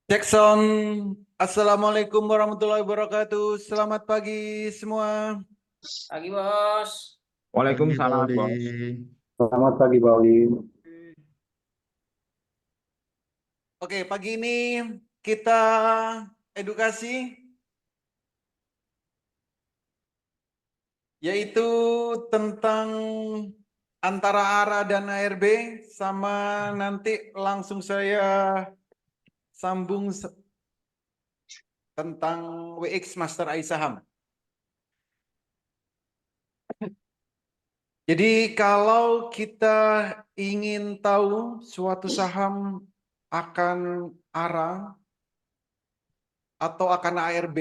Jackson, Assalamualaikum warahmatullahi wabarakatuh. Selamat pagi semua. Pagi bos. Pagi Waalaikumsalam, Pauli. Bos. Selamat pagi, Pak Oli. Oke, pagi ini kita edukasi, yaitu tentang antara ARA dan ARB, sama nanti langsung saya sambung tentang WX Master AI Saham. Jadi kalau kita ingin tahu suatu saham akan ARA atau akan ARB,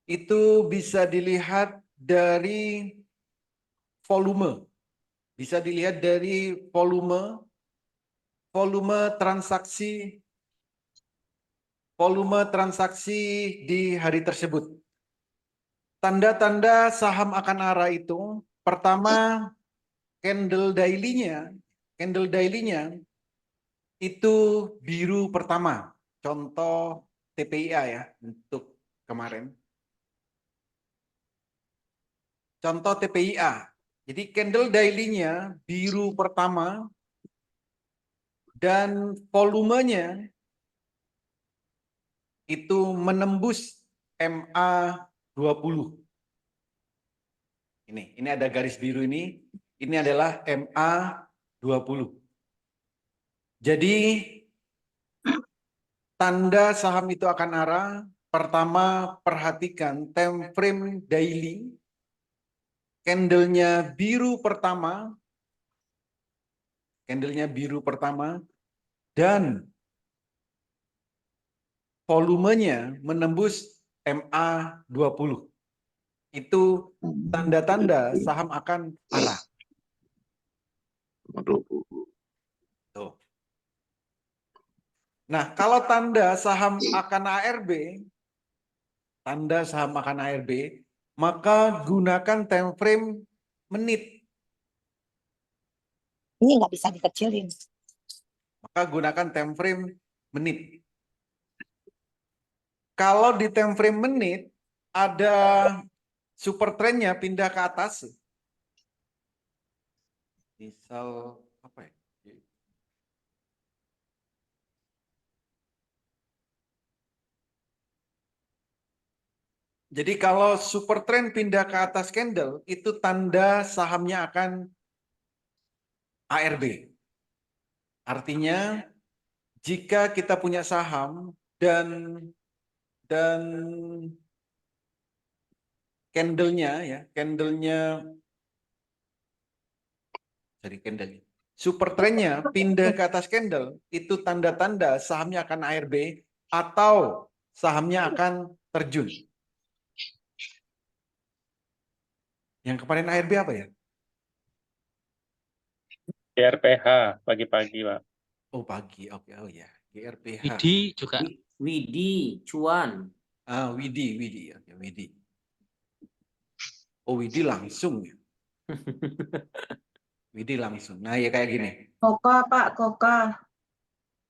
itu bisa dilihat dari volume. Bisa dilihat dari volume transaksi di hari tersebut. Tanda-tanda saham akan ARA itu, pertama, candle daily-nya itu biru pertama. Contoh TPIA ya untuk kemarin. Contoh TPIA. Jadi candle daily-nya biru pertama dan volumenya itu menembus MA 20. Ini ada garis biru ini adalah MA 20. Jadi tanda saham itu akan arah, pertama perhatikan time frame daily, candlenya biru pertama, dan volumenya menembus MA 20. Itu tanda-tanda saham akan arah. Tuh. Nah, kalau tanda saham akan ARB, maka gunakan time frame menit. Ini nggak bisa dikecilin. Maka gunakan time frame menit. Kalau di time frame menit ada super trendnya pindah ke atas. Misal apa ya? Jadi kalau super trend pindah ke atas candle, itu tanda sahamnya akan ARB. Artinya jika kita punya saham dan candlenya super trendnya pindah ke atas candle, itu tanda-tanda sahamnya akan ARB atau sahamnya akan terjun. Yang kemarin ARB apa ya? GRPH pagi-pagi, Pak. Oh pagi, oke, oh ya, GRPH. Widi juga. Widi, Cuan. Widi, oke, Widi. Oh Widi langsung ya. Widi langsung. Nah ya kayak gini. Koka, Pak, Koka.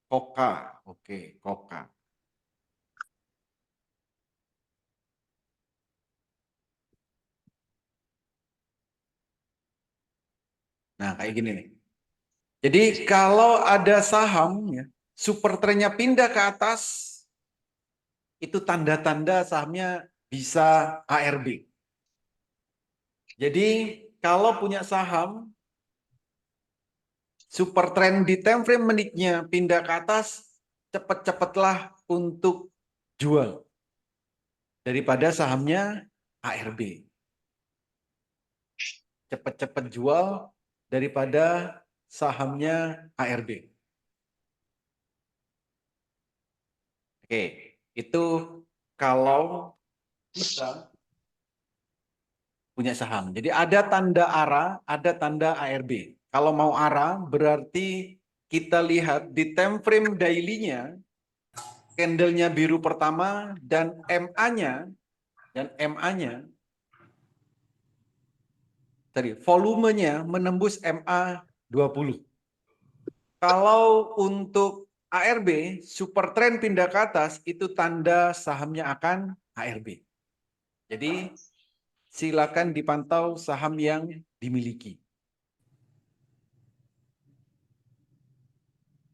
Koka, oke, Koka. Nah kayak gini nih. Jadi kalau ada saham ya, super trendnya pindah ke atas, itu tanda-tanda sahamnya bisa ARB. Jadi kalau punya saham super trend di time frame menitnya pindah ke atas, cepet-cepetlah untuk jual daripada sahamnya ARB. Cepet-cepet jual daripada sahamnya ARB. Oke, itu kalau kita punya saham. Jadi ada tanda ARA, ada tanda ARB. Kalau mau ARA berarti kita lihat di time frame daily-nya, candle-nya biru pertama dan MA-nya tadi volumenya menembus MA 20. Kalau untuk ARB, super trend pindah ke atas, itu tanda sahamnya akan ARB. Jadi silakan dipantau saham yang dimiliki.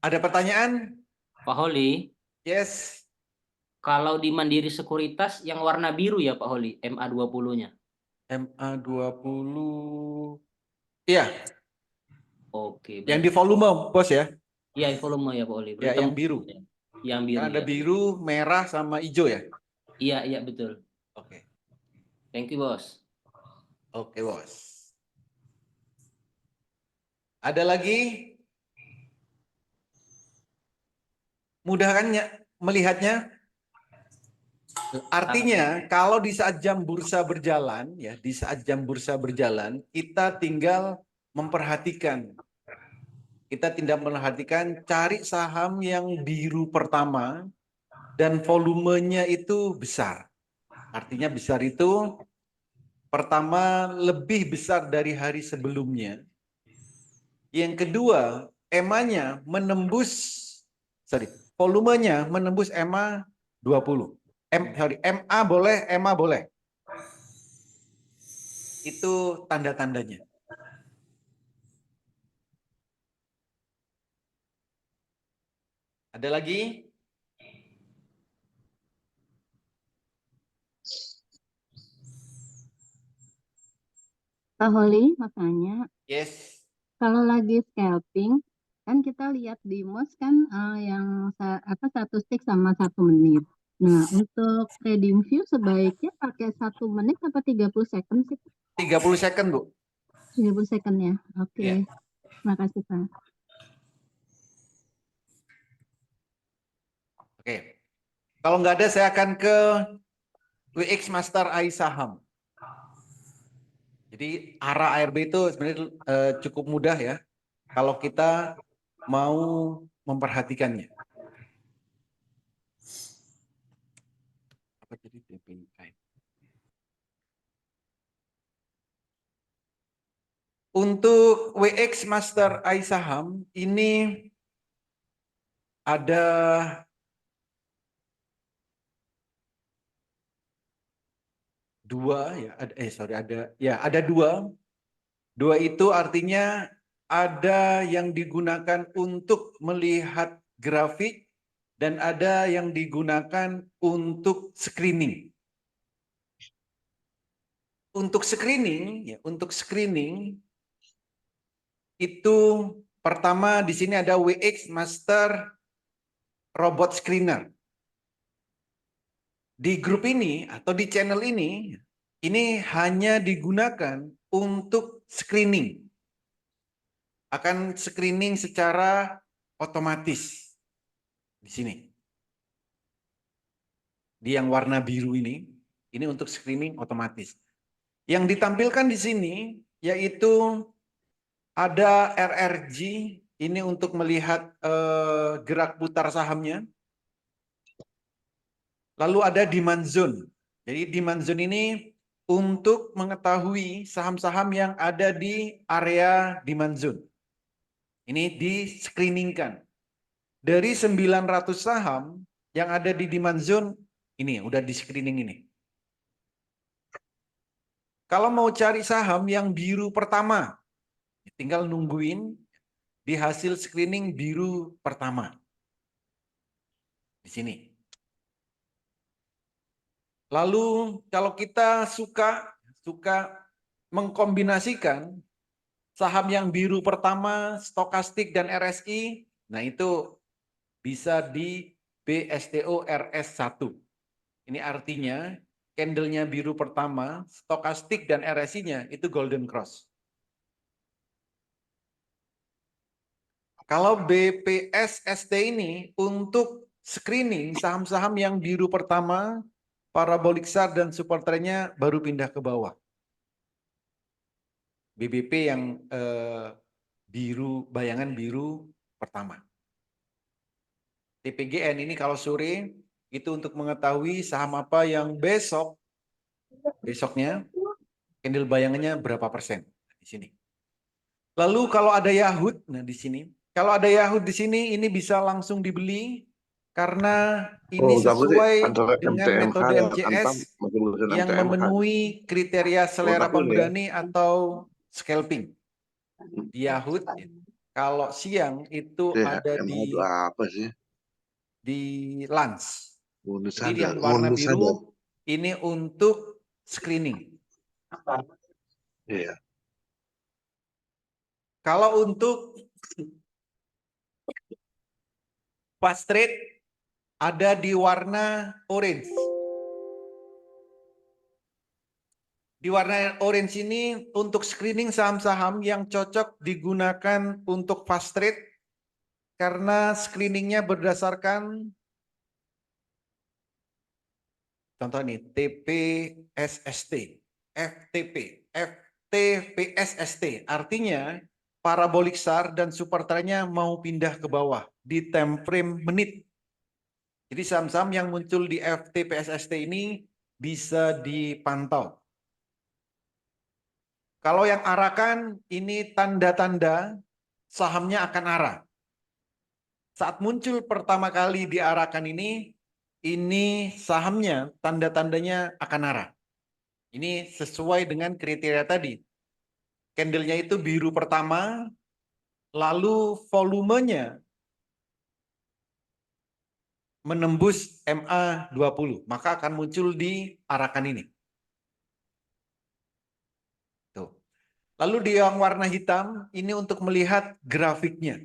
Ada pertanyaan? Pak Holi, Yes. kalau di Mandiri Sekuritas yang warna biru ya Pak Holi, MA20-nya. MA20. Iya, Oke, yang di volume, Bos ya. iya volume ya Pak Holi. Ya, Berarti yang biru. Yang biru Kan ada ya. biru, merah, sama hijau ya. Iya, betul. Oke. Thank you, Bos. Oke, Bos. Ada lagi? Mudah kan melihatnya? Artinya kalau di saat jam bursa berjalan, ya di saat jam bursa berjalan, kita tinggal memperhatikan. Kita tidak memperhatikan cari saham yang biru pertama dan volumenya itu besar. Artinya besar itu pertama lebih besar dari hari sebelumnya. Yang kedua, EMA-nya volumenya menembus EMA 20. MA boleh. Itu tanda-tandanya. Ada lagi? Pak Holi, makanya Yes. kalau lagi scalping kan kita lihat di mouse kan yang satu stick sama 1 menit. Nah, untuk trading view sebaiknya pakai 1 menit atau 30 second sih? 30 second, Bu. 30 second ya. Oke. Ya. Makasih, Pak. Oke. Kalau nggak ada, saya akan ke WX Master AI Saham. Jadi arah ARB itu sebenarnya cukup mudah ya. Kalau kita mau memperhatikannya. Apa jadi DPI? Untuk WX Master AI Saham ini ada dua ya, ada dua. Dua itu artinya ada yang digunakan untuk melihat grafik dan ada yang digunakan untuk screening. Untuk screening itu pertama di sini ada WX Master Robot Screener. Di grup ini atau di channel ini hanya digunakan untuk screening. Akan screening secara otomatis di sini. Di yang warna biru ini untuk screening otomatis. Yang ditampilkan di sini yaitu ada RRG, ini untuk melihat gerak putar sahamnya. Lalu ada demand zone. Jadi demand zone ini untuk mengetahui saham-saham yang ada di area demand zone. Ini di-screeningkan. Dari 900 saham yang ada di demand zone, ini udah di-screening ini. Kalau mau cari saham yang biru pertama, tinggal nungguin di hasil screening biru pertama. Di sini. Lalu kalau kita suka mengkombinasikan saham yang biru pertama, stokastik dan RSI, nah itu bisa di BSTO RS1. Ini artinya candlenya biru pertama, stokastik dan RSI-nya itu golden cross. Kalau BPS ST ini untuk screening saham-saham yang biru pertama, parabolic SAR dan super trendnya baru pindah ke bawah. BBP yang biru, bayangan biru pertama. TPGN ini kalau sore itu untuk mengetahui saham apa yang besoknya candle bayangannya berapa persen di sini. Lalu kalau ada Yahoo, nah di sini Kalau ada Yahoo di sini, ini bisa langsung dibeli karena ini Gabus sesuai antara dengan MTMH metode ya, MCS masih lulusan yang MTMH. memenuhi kriteria selera takut nih. pemberani atau scalping. Di Yahoo, kalau siang itu ada MH di itu apa sih? lunch. Bonus Jadi ada, yang warna bonus ada. biru ini untuk screening. Iya. Kalau untuk fast trade ada di warna orange. Di warna orange ini untuk screening saham-saham yang cocok digunakan untuk fast trade karena screeningnya berdasarkan contoh nih TPSST, FTP, FTPSST. Artinya parabolic SAR dan super trendnya mau pindah ke bawah di time frame menit. Jadi saham-saham yang muncul di FTPSST ini bisa dipantau. Kalau yang arakan ini tanda-tanda sahamnya akan arah. Saat muncul pertama kali diarahkan ini sahamnya tanda-tandanya akan arah. Ini sesuai dengan kriteria tadi. Candlenya itu biru pertama, lalu volumenya menembus MA20, maka akan muncul di arahkan ini. Tuh. Lalu di yang warna hitam, ini untuk melihat grafiknya.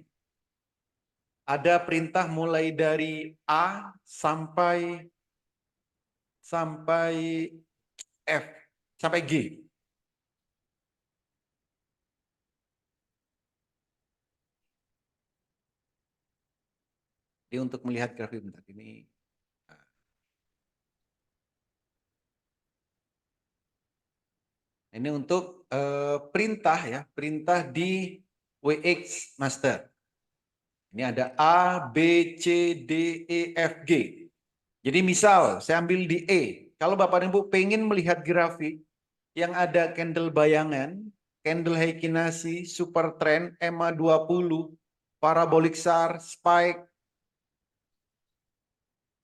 Ada perintah mulai dari A sampai F, sampai G. Jadi untuk melihat grafik bentar ini. Ini untuk perintah ya, perintah di WX Master. Ini ada A, B, C, D, E, F, G. Jadi misal saya ambil di E. Kalau Bapak dan Ibu pengen melihat grafik yang ada candle bayangan, candle Heikinasi, super trend, MA20, parabolic SAR, spike,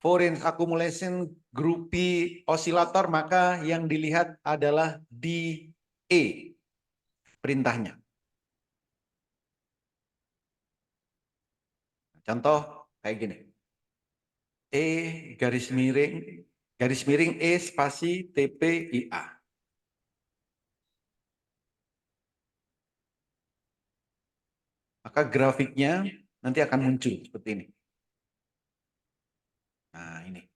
foreign accumulation, groupie, osilator, maka yang dilihat adalah di E perintahnya. Contoh kayak gini. E garis miring E spasi TPIA. Maka grafiknya nanti akan muncul seperti ini. Nah, ini.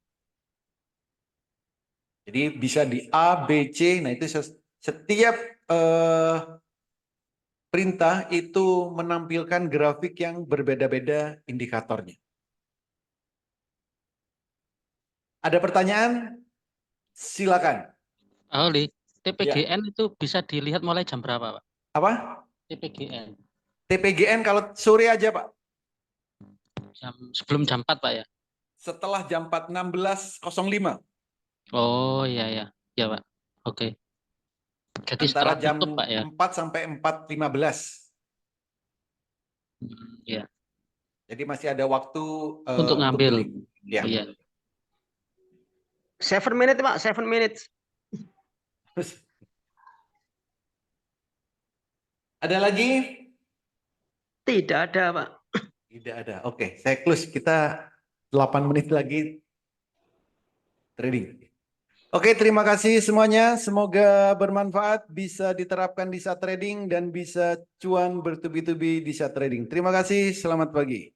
Jadi bisa di A, B, C. Nah, itu setiap perintah itu menampilkan grafik yang berbeda-beda indikatornya. Ada pertanyaan? Silakan. Pak Holi, TPGN itu bisa dilihat mulai jam berapa, Pak? Apa? TPGN. TPGN kalau sore aja, Pak. Sebelum jam 4, Pak ya? Setelah jam 4, 16.05. Oh iya ya, ya Pak. Oke. Jadi Antara setelah jam tutup, Pak ya? 4 sampai 4.15. Iya. Jadi masih ada waktu Untuk ngambil. beli. Ya. Iya. 7 minutes, Pak. 7 minutes. Ada lagi? Tidak ada, Pak. Tidak ada. Oke, saya close. Kita 8 menit lagi trading. Oke, terima kasih semuanya. Semoga bermanfaat, bisa diterapkan di saat trading dan bisa cuan bertubi-tubi di saat trading. Terima kasih, selamat pagi.